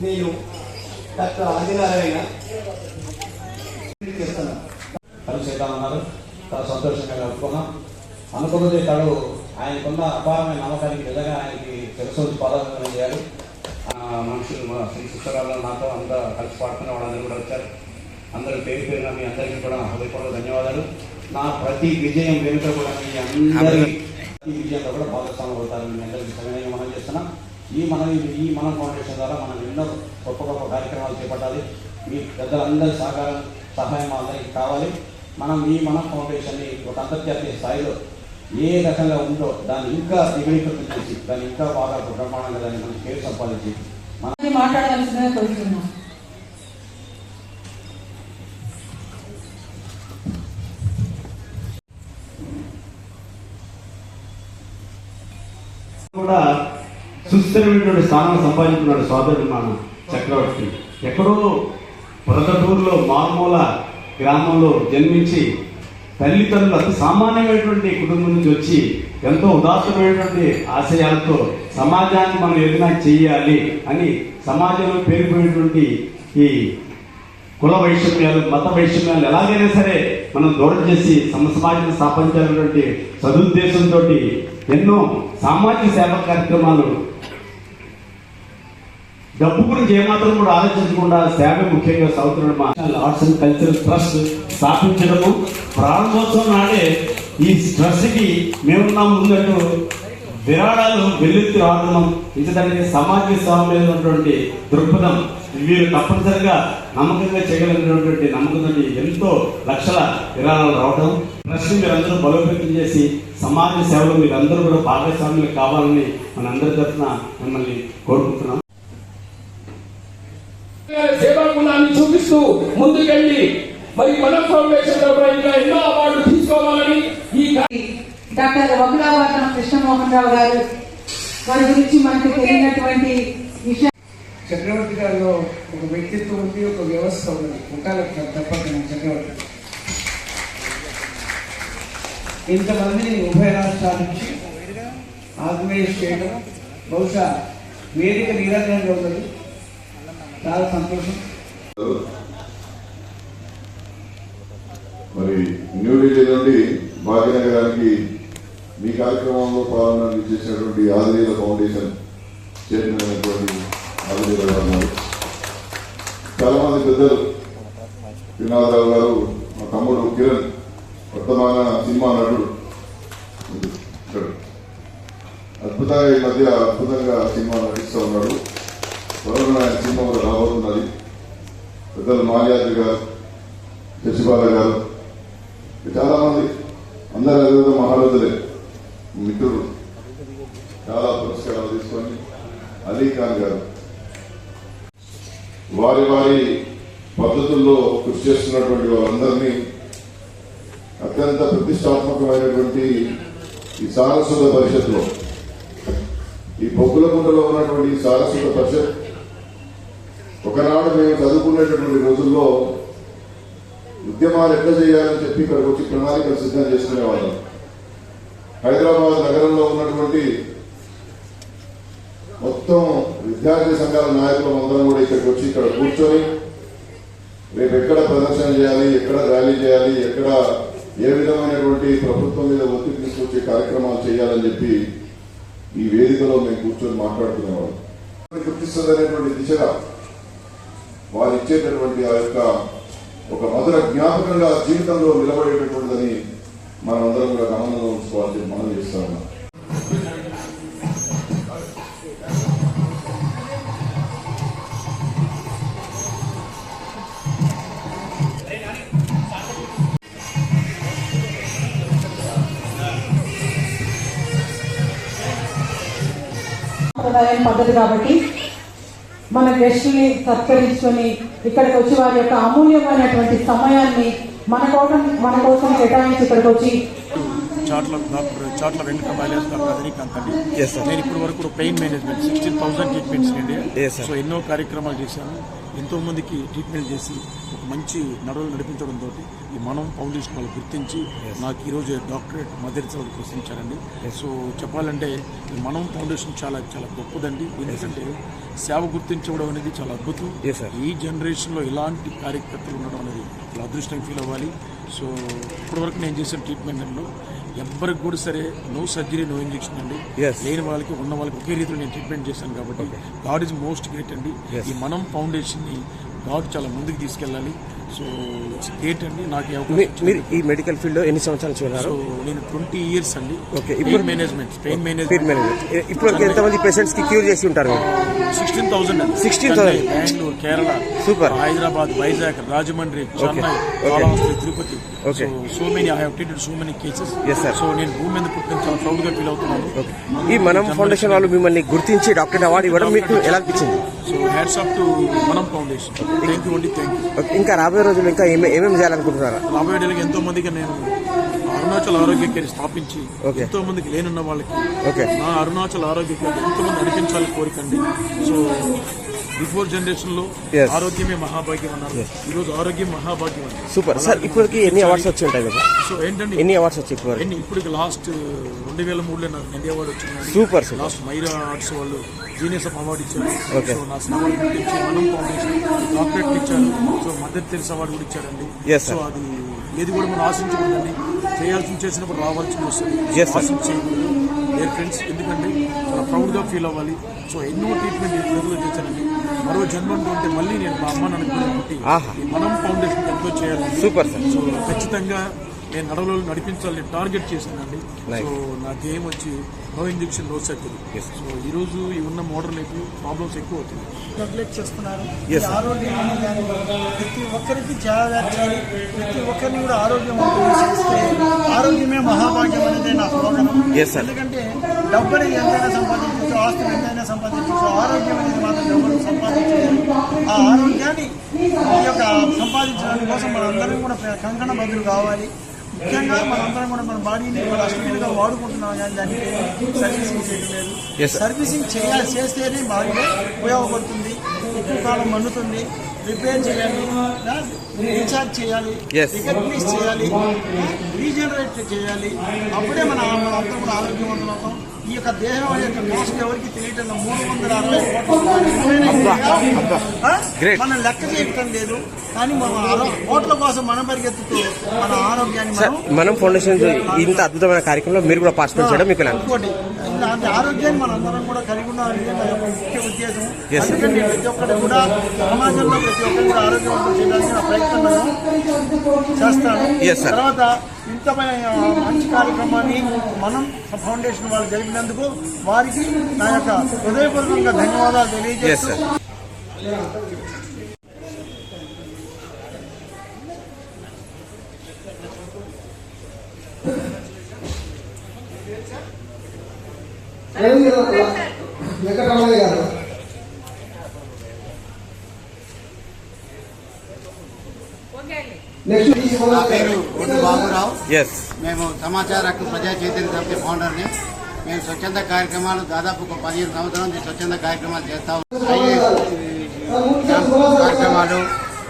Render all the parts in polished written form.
నేను డాక్టర్ ఆదినారాయణ చేస్తున్నాను. కలిసేద్దాం అన్నారు. చాలా సంతోషంగా కలుపుకున్నాం. అనుకున్నది తడు ఆయనకున్న అపారమైన నమ్మకానికి నిజంగా ఆయనకి తెలుసు పాదాలను చేయాలి. మనుషులు మా శ్రీ శిక్షరాల్లో నాతో అంతా కలిసి పాడుకున్న వాళ్ళందరూ కూడా వచ్చారు. అందరూ పేరు పేరున మీ అందరికీ కూడా హృదయపూర్వక ధన్యవాదాలు. నా ప్రతి విజయం వెనుక కూడా మీ అందరి ప్రతి విజయంలో కూడా భాగస్వామ్యం అవుతారని మీ అందరికీ సమయంగా మనం చేస్తున్నాం. ఈ మనం ఫౌండేషన్ ద్వారా మనం ఎన్నో గొప్ప గొప్ప కార్యక్రమాలు చేపట్టాలి. మీ పెద్దలందరి సహకారం సహాయం అందరికీ కావాలి. మనం ఫౌండేషన్ని ఒక అంతర్జాతీయ స్థాయిలో ఏ రకంగా ఉందో దాన్ని ఇంకా దిగుణీకృతం చేసి దాన్ని ఇంకా బాగా బ్రహ్మాండంగా దాన్ని మనం పేరు సంపాదించి మనం మాట్లాడవలసిందిగా కోరుతున్నాం. కూడా సుస్థిరమైనటువంటి స్థానం సంపాదించుకున్నాడు సోదరుడు మన చక్రవర్తి. ఎక్కడో పొరదటూరులో మారుమూల గ్రామంలో జన్మించి తల్లిదండ్రులు అతి సామాన్యమైనటువంటి కుటుంబం నుంచి వచ్చి ఎంతో ఉదాత్తమైనటువంటి ఆశయాలతో సమాజాన్ని మనం ఏదైనా చెయ్యాలి అని సమాజంలో పేరుపోయినటువంటి ఈ కుల వైషమ్యాలు మత వైషమ్యాలు ఎలాగైనా సరే మనం దూరం చేసి సమాజం స్థాపించాలన్నటువంటి సదుద్దేశంతో ఎన్నో సామాజిక సేవా కార్యక్రమాలు డబ్బు గురించి ఏమాత్రం కూడా ఆలోచించకుండా సేవ ముఖ్యంగా సాగుతున్న ఆర్ట్స్ అండ్ కల్చరల్ ట్రస్ట్ స్థాపించడము ప్రారంభోత్సవం నాడే ఈ ట్రస్ట్కి మేమున్నాం ముందట్టు విరాళాలు వెల్లుత్తి రావడం ఇంతదానికి సమాజ సేవ మీద ఉన్నటువంటి దృక్పథం వీరు తప్పనిసరిగా నమ్మకంగా చేయగలిగినటువంటి నమ్మకంతో ఎంతో లక్షల విరాళాలు రావడం ట్రస్ట్ మీరందరూ బలోపేతం చేసి సమాజ సేవలో మీరందరూ కూడా భాగస్వామ్యులు కావాలని మనందరి తరఫున మిమ్మల్ని కోరుకుంటున్నాం. సేవా గుణాన్ని చూపిస్తూ ముందుకెళ్ళి మరి మన ఫౌండేషన్ ఇంకా ఎన్నో అవార్డులు తీసుకోవాలని ఈ డాక్టర్ వకులావతం కృష్ణమోహన్ రావు గారు వారి గురించి మనకు తెలియనటువంటి విషయం. చక్రవర్తి గారిలో ఒక వ్యక్తిత్వం ఉంది, ఒక వ్యవస్థ ఉంది. ఉండాలి తప్పకుండా చక్రవర్తి. ఇంతమందిని ఉభయ రాష్ట్రాల నుంచి ఆర్గనైజ్ చేయడం బహుశా వేదిక నిరంతరంగా ఉన్నది. చాలా సంతోషం. మరి న్యూఢిల్లీ నుండి భాగ్యనగరానికి మీ కార్యక్రమంలో పాల్గొనడానికి చేసినటువంటి ఆదిలీల ఫౌండేషన్ చైర్మన్ అయినటువంటి ఆదిలీల గారు, చాలా మంది పెద్దలు, వినోదరావు గారు, మా తమ్ముడు కిరణ్, వర్తమాన సినిమా నటుడు, అద్భుతంగా ఈ మధ్య అద్భుతంగా సినిమా నటిస్తూ ఉన్నాడు. త్వరలో ఆయన సినిమా కూడా రాబోతున్నది. పెద్దలు మాల్యాద్రి గారు, శశిబాల గారు, చాలా మంది అందరూ అదేవిధంగా మహారాజులే మిత్రులు చాలా పురస్కారాలు తీసుకొని అలీఖాన్ గారు వారి వారి పద్ధతుల్లో కృషి చేస్తున్నటువంటి వాళ్ళందరినీ అత్యంత ప్రతిష్టాత్మకమైనటువంటి ఈ సారస్వత పరిషత్లో, ఈ బొగ్గులకుంటలో ఉన్నటువంటి సారస్వత పరిషత్ ఒకనాడు మేము చదువుకునేటటువంటి రోజుల్లో ఉద్యమాలు ఎట్లా చేయాలని చెప్పి ఇక్కడికి వచ్చి ప్రణాళికలు సిద్ధం చేసుకునేవాళ్ళం. హైదరాబాద్ నగరంలో ఉన్నటువంటి మొత్తం విద్యార్థి సంఘాల నాయకులు అందరం కూడా ఇక్కడికి వచ్చి ఇక్కడ కూర్చొని రేపు ఎక్కడ ప్రదర్శన చేయాలి, ఎక్కడ ర్యాలీ చేయాలి, ఎక్కడ ఏ విధమైనటువంటి ప్రభుత్వం మీద ఒత్తిడి తీసుకొచ్చే కార్యక్రమాలు చేయాలని చెప్పి ఈ వేదికలో మేము కూర్చొని మాట్లాడుకునేవాళ్ళం. గుర్తిస్తుందనేటువంటి దిశగా వారు ఇచ్చేటటువంటి ఆ యొక్క ఒక మధుర జ్ఞాపకంగా జీవితంలో నిలబడేటటువంటిదని మనందరం కూడా గమనంలో ఉంచుకోవాలని మనం చేస్తా ఉన్నాం. పద్ధతి కాబట్టి మన గెస్టుని సత్కరించుకొని ఇక్కడికి వచ్చి వారి యొక్క అమూల్యమైనటువంటి సమయాన్ని మన కోసం కేటాయించి ఇక్కడికి వచ్చి చాట్ల వెంకట మైలేజ్ డాక్టర్ రజనీకాంత్ అండి. నేను ఇప్పటి వరకు పెయిన్ మేనేజ్మెంట్ 16,000 ట్రీట్మెంట్స్ అండి. సో ఎన్నో కార్యక్రమాలు చేశాను, ఎంతో మందికి ట్రీట్మెంట్ చేసి ఒక మంచి నడవలు నడిపించడంతో ఈ మనం ఫౌండేషన్ వాళ్ళు గుర్తించి నాకు ఈరోజు డాక్టరేట్ మదర్ తెరెసా ప్రశ్నించారండి. సో చెప్పాలంటే ఈ మనం ఫౌండేషన్ చాలా చాలా గొప్పదండి. ఎందుకంటే సేవ గుర్తించడం అనేది చాలా అద్భుతం. ఈ జనరేషన్లో ఇలాంటి కార్యకర్తలు ఉండడం అనేది చాలా అదృష్టంగా ఫీల్ అవ్వాలి. సో ఇప్పటివరకు నేను చేసిన ట్రీట్మెంట్లో ఎవ్వరికి కూడా సరే నో సర్జరీ నో ఇంజెక్షన్ అండి. లేని వాళ్ళకి ఉన్న వాళ్ళకి ఒకే రీతిలో నేను ట్రీట్మెంట్ చేశాను కాబట్టి గాడ్ ఈజ్ మోస్ట్ గ్రేట్ అండి. ఈ మనం ఫౌండేషన్ని గాడ్ చాలా ముందుకు తీసుకెళ్ళాలి. సో ఇట్స్ గ్రేట్ అండి. నాకు మీరు ఈ మెడికల్ ఫీల్డ్ లో ఎన్ని సంవత్సరాలు చూడారు? సో నేను 20 years అండి. పెయిన్ మేనేజ్మెంట్ ఇప్పుడు ఎంతమంది పేషెంట్స్ కి క్యూర్ చేసి ఉంటారు? 16,000 అండి. 16,000 Bengaluru, Kerala, super, Hyderabad, Vizag, Rajahmundry, Chennai, Tirupati. So many I have treated so many cases. So నేను భూమి మీద పుట్టిన చాలా ప్రౌడ్ గా ఫీల్ అవుతున్నాను. ఈ మనం ఫౌండేషన్ వాళ్ళు మిమ్మల్ని గుర్తించి డాక్టర్ అవార్డు ఇవ్వడం మీకు ఎలా అనిపించింది? సో హ్యాట్స్ ఆఫ్ టు మనం ఫౌండేషన్. థ్యాంక్ యూ అండి. Thank you. ఇంకా రాబోయే రోజులు ఇంకా ఏమేమి చేయాలనుకుంటున్నారా? రాబోయే రోజులకి ఎంతో మందికి నేను అరుణాచల్ ఆరోగ్య కేర్ స్థాపించి ఎంతో మందికి లేనున్న వాళ్ళకి నా అరుణాచల్ ఆరోగ్య కేర్ ఎంతో మంది నడిపించాలని కోరికండి. సో బిఫోర్ జనరేషన్ లో ఆరోగ్యమే మహాభాగ్యం అన్నారు, ఈ రోజు ఆరోగ్యం మహాభాగ్యం అన్నారు. Super sir. ఇప్పటికి ఎన్ని అవార్డ్స్ వచ్చి ఉంటాయి కదా? సో ఏంటండి ఎన్ని అవార్డ్స్ వచ్చి ఇప్పటికి లాస్ట్ 2003లో నాకు నంది అవార్డు వచ్చింది. Super sir. లాస్ట్ మైరా ఆర్ట్స్ వాళ్ళు జీనియస్ ఆఫ్ అవార్డు ఇచ్చారు. సో నా శ్రమలు గుర్తించి మనం ఫౌండేషన్ డాక్టరేట్ ఇచ్చారు. సో మదర్ తెరెసా అవార్డు కూడా ఇచ్చారండి. సో అది ఏది కూడా మనం ఆశించకూడదండి, చేయాల్సింది చేసినప్పుడు రావాల్సింది వస్తుంది, ఆశించేయకూడదు డియర్ ఫ్రెండ్స్. ఎందుకంటే చాలా ప్రౌడ్గా ఫీల్ అవ్వాలి. సో ఎన్నో ట్రీట్మెంట్ రెగ్యులర్ చేశానండి. మరో జన్మంటూ ఉంటే మళ్ళీ నేను మా అమ్మ నాన్న పుట్టి ఈ మనం ఫౌండేషన్ ఎంతో చేయాలి. Super sir. సో ఖచ్చితంగా నేను నడవలో నడిపించాలని టార్గెట్ చేశానండి. సో నాకు ఏం వచ్చి no injection no surgery. So ఈ రోజు ఈ ఉన్న మోడర్న్ లైఫ్ ప్రాబ్లమ్స్ ఎక్కువ అవుతుంది. నెగ్లెక్ట్ చేస్తున్నారు. ఆరోగ్యం అనేది ప్రతి ఒక్కరికి చేయాలి, ప్రతి ఒక్కరిని కూడా ఆరోగ్యవంతంగా చేస్తే ఆరోగ్యమే మహాభాగ్యం అనేది నా స్లోగన్. ఎందుకంటే డబ్బు అనేది ఎంతైనా సంపాదించవచ్చు, ఆస్తులు ఎంతైనా సంపాదించవచ్చు, ఆరోగ్యం అనేది మాత్రం డబ్బులు సంపాదించలేదు. ఆ ఆరోగ్యాన్ని ఈ యొక్క సంపాదించడానికి కోసం మనందరం కూడా కంకణ బదులు కావాలి. ముఖ్యంగా మనందరం కూడా మన బాడీని అష్టమిగా వాడుకుంటున్నాం, కానీ దానికి సర్వీసింగ్ చేయడం లేదు. సర్వీసింగ్ చేస్తేనే బాడీలో ఉపయోగపడుతుంది, ఎక్కువ కాలం మన్నుతుంది. రిపేర్ చేయాలి, రీఛార్జ్ చేయాలి, రికగ్నైజ్ చేయాలి, రీజనరేట్ చేయాలి. అప్పుడే మన అందరం కూడా ఆరోగ్యవంతులు అవుతాం. ఈ యొక్క దేహం యొక్క కాస్ట్ ఎవరికి తెలియటం 360 కోట్ల మనం లెక్క చేయటం లేదు. కానీ మన కోట్ల కోసం మనం పరిగెత్తుతూ మన ఆరోగ్యాన్ని మనం ఫౌండేషన్ ఇంత అద్భుతమైన కార్యక్రమంలో మీరు కూడా పార్టిసిపేట్ చేయడం మీకు ఇంకోటి ఇలాంటి ఆరోగ్యాన్ని మనందరం కూడా కలిగి ఉండాలని ముఖ్య ఉద్దేశం. ఎందుకంటే ప్రతి ఒక్కటి కూడా సమాజంలో ప్రతి ఒక్కరు కూడా ఆరోగ్యవంతం చేయడానికి నా ప్రయత్నం చేస్తాను. తర్వాత ఇంతమైన మంచి కార్యక్రమాన్ని మనం ఫౌండేషన్ వాళ్ళు జరిపినందుకు వారికి నా యొక్క హృదయపూర్వకంగా ధన్యవాదాలు తెలియజేస్తాను. వెంకటరమణయ్య గారు నా పేరు ఒడ్డు బాబురావు. మేము సమాచార హక్కు ప్రజా చైతన్య సమితి ఫౌండర్ని. మేము స్వచ్ఛంద కార్యక్రమాలు దాదాపు ఒక 15 సంవత్సరాల నుంచి స్వచ్ఛంద కార్యక్రమాలు చేస్తా కార్యక్రమాలు,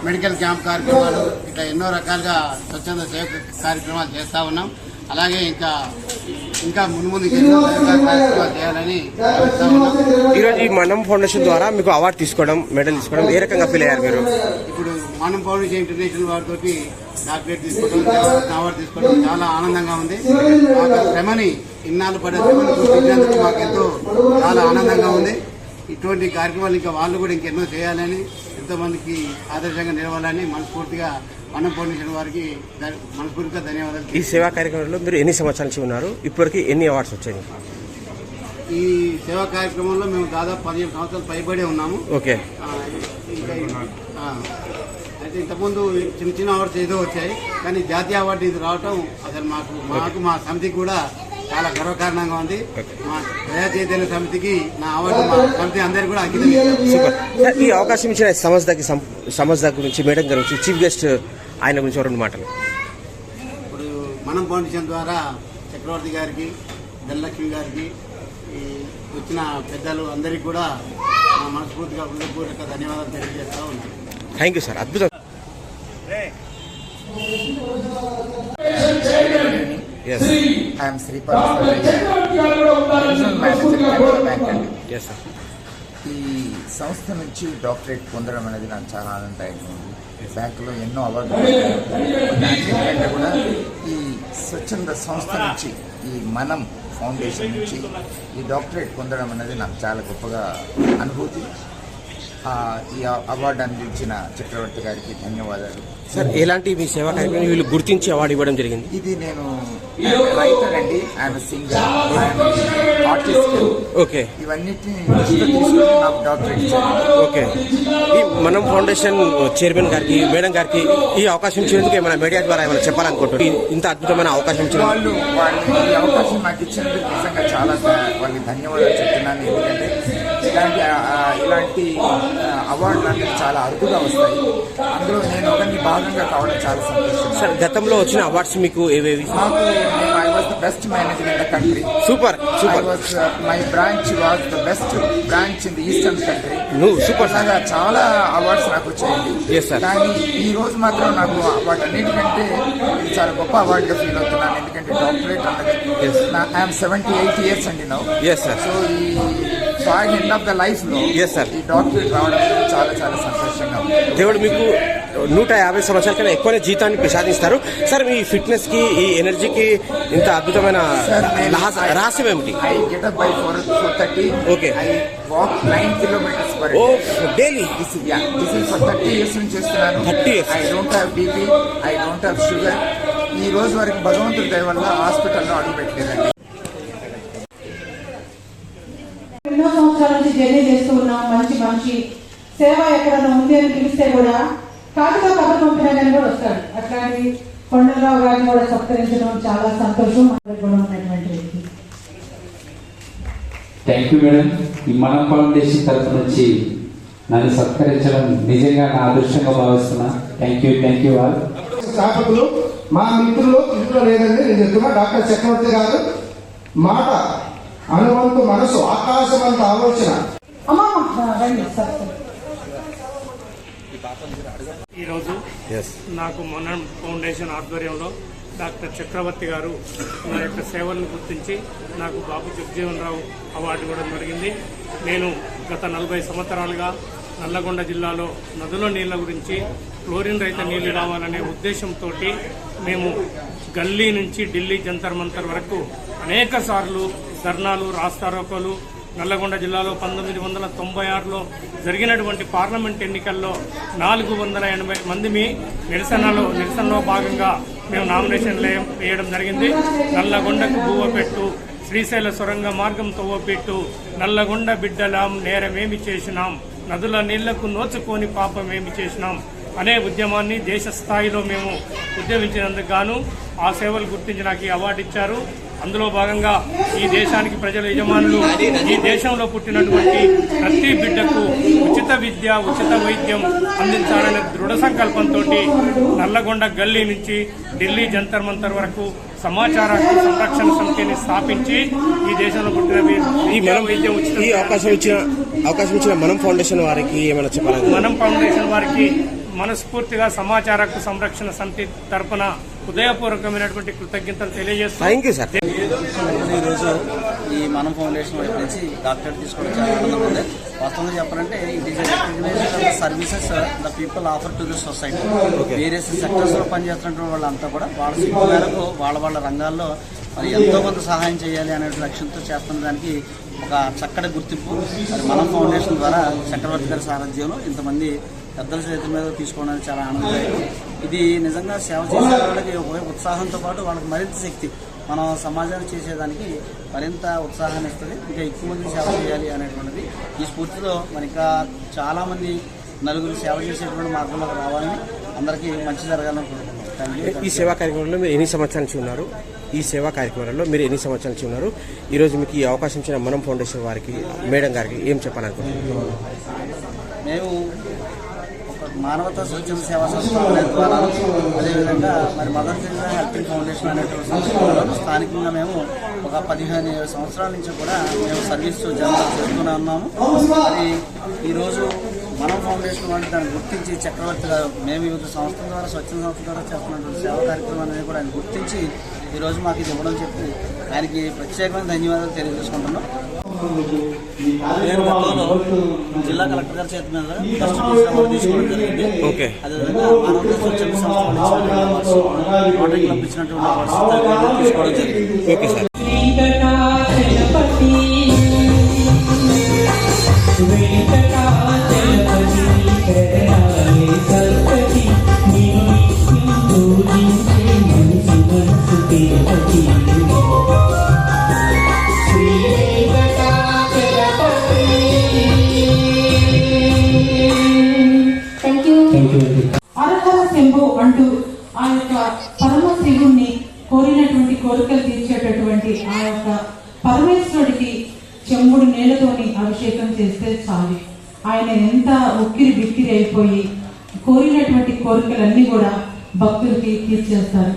మెడికల్ క్యాంప్ కార్యక్రమాలు, ఇట్లా ఎన్నో రకాలుగా స్వచ్ఛంద సేవ కార్యక్రమాలు చేస్తా ఉన్నాం. అలాగే ఇంకా మున్ముందు కార్యక్రమాలు చేయాలని ఈరోజు ఈ మనం ఫౌండేషన్ ద్వారా మీకు అవార్డు తీసుకోవడం, మెడల్ తీసుకోవడం ఏ రకంగా ఫీల్ అయ్యారు మీరు? ఇప్పుడు మనం ఫౌండేషన్ ఇంటర్నేషనల్ వారితో డాక్టరేట్ తీసుకోవడం, అవార్డు తీసుకోవడం చాలా ఆనందంగా ఉంది. శ్రమని ఇన్నాళ్ళు పడే శ్రమని గుర్తించినందుకు మాకెంతో చాలా ఆనందంగా ఉంది. ఇటువంటి కార్యక్రమాలు ఇంకా వాళ్ళు కూడా ఇంకెన్నో చేయాలని ఎంతో ఎంతోమందికి ఆదర్శంగా నిలవాలని మనస్ఫూర్తిగా మనం ఫౌండేషన్ వారికి మనస్ఫూర్తిగా ధన్యవాదాలు. ఈ సేవా కార్యక్రమంలో మీరు ఎన్ని సంవత్సరాల నుంచి ఉన్నారు? ఇప్పటివరకు ఎన్ని అవార్డ్స్ వచ్చాయి? ఈ సేవా కార్యక్రమంలో మేము దాదాపు 15 సంవత్సరాలు పైబడి ఉన్నాము. ఓకే. అయితే ఇంతకుముందు చిన్న చిన్న అవార్డ్స్ ఏదో వచ్చాయి, కానీ జాతీయ అవార్డు ఇది రావటం అసలు మాకు మా సమితికి కూడా చాలా గర్వకారణంగా ఉంది. మా ప్రజా చైతన్య సమితికి నా అవార్డు మా సమితి అందరికీ కూడా అంకితం. సూపర్. ఈ అవకాశం ఇచ్చిన సమస్య గురించి మేడం గురించి చీఫ్ గెస్ట్ ఆయన గురించి 2 మాటలు. ఇప్పుడు మనం ఫౌండేషన్ ద్వారా చక్రవర్తి గారికి, ధనలక్ష్మి గారికి, ఈ వచ్చిన పెద్దలు అందరికీ కూడా మా మనస్ఫూర్తిగా హృదయపూర్వక ధన్యవాదాలు తెలియజేస్తా ఉన్నాను. Thank you sir. అద్భుతం. Yes. I am Sri Yes, sir. ఈ సంస్థ నుంచి డాక్టరేట్ పొందడం అనేది నాకు చాలా ఆనందదాయకంగా ఉంది. బ్యాంకులో ఎన్నో అవార్డులు దానికంటే కూడా ఈ స్వచ్ఛంద సంస్థ నుంచి ఈ మనం ఫౌండేషన్ నుంచి ఈ డాక్టరేట్ పొందడం అనేది నాకు చాలా గొప్పగా అనుభూతి. ఈ అవార్డు అందించిన చక్రవర్తి గారికి ధన్యవాదాలు. సార్, ఎలాంటి మీ సేవా కార్యక్రమం వీళ్ళు గుర్తించి అవార్డు ఇవ్వడం జరిగింది? ఇది నేను రైటర్ అండి, ఐఎమ్ సింగర్, ఆర్టిస్ట్. ఓకే. ఇవన్నిటిని తీసుకొని నాకు డాక్టరేట్ ఇచ్చారు. ఓకే. ఈ మనం ఫౌండేషన్ చైర్మన్ గారికి, మేడం గారికి ఈ అవకాశం ఇచ్చినందుకు ఏమైనా మీడియా ద్వారా ఏమైనా చెప్పాలనుకుంటున్నారు? ఇంత అద్భుతమైన అవకాశం ఇచ్చిన వాళ్ళు ఈ అవకాశం నాకు ఇచ్చినందుకు నిజంగా చాలా వాళ్ళకి ధన్యవాదాలు చెప్తున్నాను. ఎందుకంటే ఇలాంటి అవార్డులు అనేది చాలా అరుదుగా వస్తాయి. అందులో నేను ఒకరిని భాగంగా కావడం చాలా సంతోషం. సార్, గతంలో వచ్చిన అవార్డ్స్ మీకు ఏవేవి? నాకు I was the best manager in the country. Super. My branch was the best branch in the eastern country. Super. అలాగా చాలా అవార్డ్స్ నాకు వచ్చాయండి. కానీ ఈ రోజు మాత్రం నాకు వాటన్నిటికంటే ఇది చాలా గొప్ప అవార్డుగా ఫీల్ అవుతున్నాను. ఎందుకంటే డాక్టరేట్ అన్నది ఐఎమ్ 78 years అండి నౌ. సో ఈ ఎండ్ ఆఫ్ ద లైఫ్ లో ఈ డాక్టరేట్ రావడం చాలా చాలా సంతోషంగా ఉంది. దేవుడు మీకు 150 సంవత్సరాల కన్నా ఎక్కువనే జీతాన్ని ప్రసాదిస్తారు. సార్, మీ ఫిట్నెస్ కి, ఈ ఎనర్జీకి ఇంత అద్భుతమైన రహస్యం ఏమిటి? I get up by 4:30. Okay. I walk 9 kilometers per day. Daily. This is for 30 years నుంచి చేస్తున్నాను. 30 years. I don't have BP, I don't have sugar. ఈ రోజు వరకు భగవంతుడి దయ వల్ల హాస్పిటల్లో అడుగు పెట్టలేదండి. ఎన్నో సంవత్సరాల నుంచి జర్నీ చేస్తూ ఉన్నాం. మంచి సేవ ఎక్కడైనా ఉంది అని పిలిస్తే కూడా కాటుగా కథ పంపినా కానీ కూడా వస్తాడు. అట్లాంటి కొండలరావు గారిని కూడా సత్కరించడం చాలా సంతోషం. కూడా ఉన్నటువంటి వ్యక్తి. Thank you madam. ఈ మన ఫౌండేషన్ తరఫు నుంచి నన్ను సత్కరించడం నిజంగా నా అదృష్టంగా భావిస్తున్నా. Thank you all. స్థాపకులు మా మిత్రులు ఇంట్లో లేదండి, నేను చెప్తున్నా. డాక్టర్ చక్రవర్తి గారు మాట, అనువంతు మనసు, ఆకాశమంత ఆలోచన. ఈరోజు నాకు మనం ఫౌండేషన్ ఆధ్వర్యంలో డాక్టర్ చక్రవర్తి గారు నా యొక్క సేవలను గుర్తించి నాకు బాబు జగజీవన్ రావు అవార్డు ఇవ్వడం జరిగింది. నేను గత 40 సంవత్సరాలుగా నల్లగొండ జిల్లాలో నదుల నీళ్ల గురించి క్లోరిన్ రహిత నీళ్లు రావాలనే ఉద్దేశంతో మేము గల్లీ నుంచి ఢిల్లీ జంతర్ మంతర్ వరకు అనేక సార్లు ధర్నాలు, రాస్తారోకోలు, నల్లగొండ జిల్లాలో 1996లో జరిగినటువంటి పార్లమెంట్ ఎన్నికల్లో 480 మంది నిరసనలో భాగంగా మేము నామినేషన్ వేయడం జరిగింది. నల్లగొండకు బువ్వపెట్టు, శ్రీశైల సొరంగ మార్గం తవ్వపెట్టు, నల్లగొండ బిడ్డలాం నేరమేమి చేసినాం, నదుల నీళ్లకు నోచుకొని పాపమేమి చేసినాం అనే ఉద్యమాన్ని దేశ స్థాయిలో మేము ఉద్యమించినందుకు గాను ఆ సేవలు గుర్తించి నాకు ఈ అవార్డు ఇచ్చారు. అందులో భాగంగా ఈ దేశానికి ప్రజల యజమానులు ఈ దేశంలో పుట్టినటువంటి ప్రతి బిడ్డకు ఉచిత విద్య, ఉచిత వైద్యం అందించాలనే దృఢ సంకల్పంతో నల్లగొండ గల్లీ నుంచి ఢిల్లీ జంతర్ మంతర్ వరకు సమాచార సంరక్షణ సమితిని స్థాపించి ఈ దేశంలో పుట్టిన వైద్యం ఉచిత. ఈ అవకాశం ఇచ్చిన మనం ఫౌండేషన్ వారికి ఏమైనా చెప్పాలి? మనం ఫౌండేషన్ వారికి మనస్ఫూర్తిగా సమాచార సంరక్షణ సమితి తరఫున హృదయపూర్వకమైనటువంటి కృతజ్ఞతలు తెలియజేస్తాను. Thank you sir. ఈరోజు ఈ మనం ఫౌండేషన్ వైపు నుంచి డాక్టరేట్ తీసుకోవడం చాలా ఆనందంగా ఉంది. వాస్తవంగా చెప్పాలంటే it is recognised services the people offer to the society. Various sectors లో పనిచేస్తున్నటువంటి వాళ్ళంతా కూడా వాళ్ళ శక్తి మేరకు వాళ్ళ రంగాల్లో మరి ఎంతో కొంత సహాయం చేయాలి అనే లక్ష్యంతో చేస్తున్న దానికి ఒక చక్కటి గుర్తింపు మరి మనం ఫౌండేషన్ ద్వారా చక్రవర్తి గారి సారథ్యంలో ఇంతమంది పెద్దల చేతుల మీద తీసుకోవడానికి చాలా ఆనందదాయకం. ఇది నిజంగా సేవ చేసే వాళ్ళకి ఒక ఉత్సాహంతో పాటు వాళ్ళకి మరింత శక్తి, మనం సమాజాన్ని చేసేదానికి మరింత ఉత్సాహాన్ని ఇస్తుంది. ఇంకా ఎక్కువ మంది సేవ చేయాలి అనేటువంటిది ఈ స్ఫూర్తిలో మరి ఇంకా చాలామంది నలుగురు సేవ చేసేటువంటి మార్గంలోకి రావాలని, అందరికీ మంచి జరగాలని కోరుకుంటున్నాం. ఈ సేవా కార్యక్రమంలో మీరు ఎన్ని సంవత్సరాల నుంచి ఉన్నారు? ఈరోజు మీకు ఈ అవకాశం ఇచ్చిన మనం ఫౌండేషన్ వారికి, మేడం గారికి ఏం చెప్పాలనుకుంటున్నారు? మేము ఒక మానవతా స్వచ్ఛంద సేవా సంస్థ అనే ద్వారా, అదేవిధంగా మరి మదర్ తెరెసా హెల్పింగ్ ఫౌండేషన్ అనేటువంటి సంస్థ స్థానికంగా మేము ఒక 15 సంవత్సరాల నుంచి కూడా మేము సర్వీస్ చేస్తూనే ఉన్నాము. మరి ఈరోజు మనం ఫౌండేషన్ వంటి దాన్ని గుర్తించి చక్రవర్తి గారు మేము వివిధ సంస్థల ద్వారా, స్వచ్ఛంద సంస్థల ద్వారా చేస్తున్నటువంటి సేవా కార్యక్రమాన్ని కూడా ఆయన గుర్తించి ఈరోజు మాకు ఇది ఇవ్వడం చెప్పి ఆయనకి ప్రత్యేకమైన ధన్యవాదాలు తెలియజేసుకుంటున్నాం. నేను గతంలో జిల్లా కలెక్టర్ గారి చేతి మీద అవార్డు తీసుకోవడం జరిగింది. అదేవిధంగా మానవతా స్వచ్ఛంద సంస్థ వాటరింగ్ పంపించినటువంటి అవార్డ్స్ తీసుకోవడం జరిగింది. అరహర శంభు అంటూ ఆ యొక్క పరమశివుణ్ణి కోరినటువంటి కోరికలు తీర్చేటటువంటి ఆ యొక్క పరమేశ్వరుడికి చెంబుడు నీళ్లతోని అభిషేకం చేస్తే చాలు. ఆయన ఎంత ఉక్కిరి బిక్కిరి అయిపోయి కోరినటువంటి కోరికలన్నీ కూడా భక్తులకి తీర్చేస్తారు.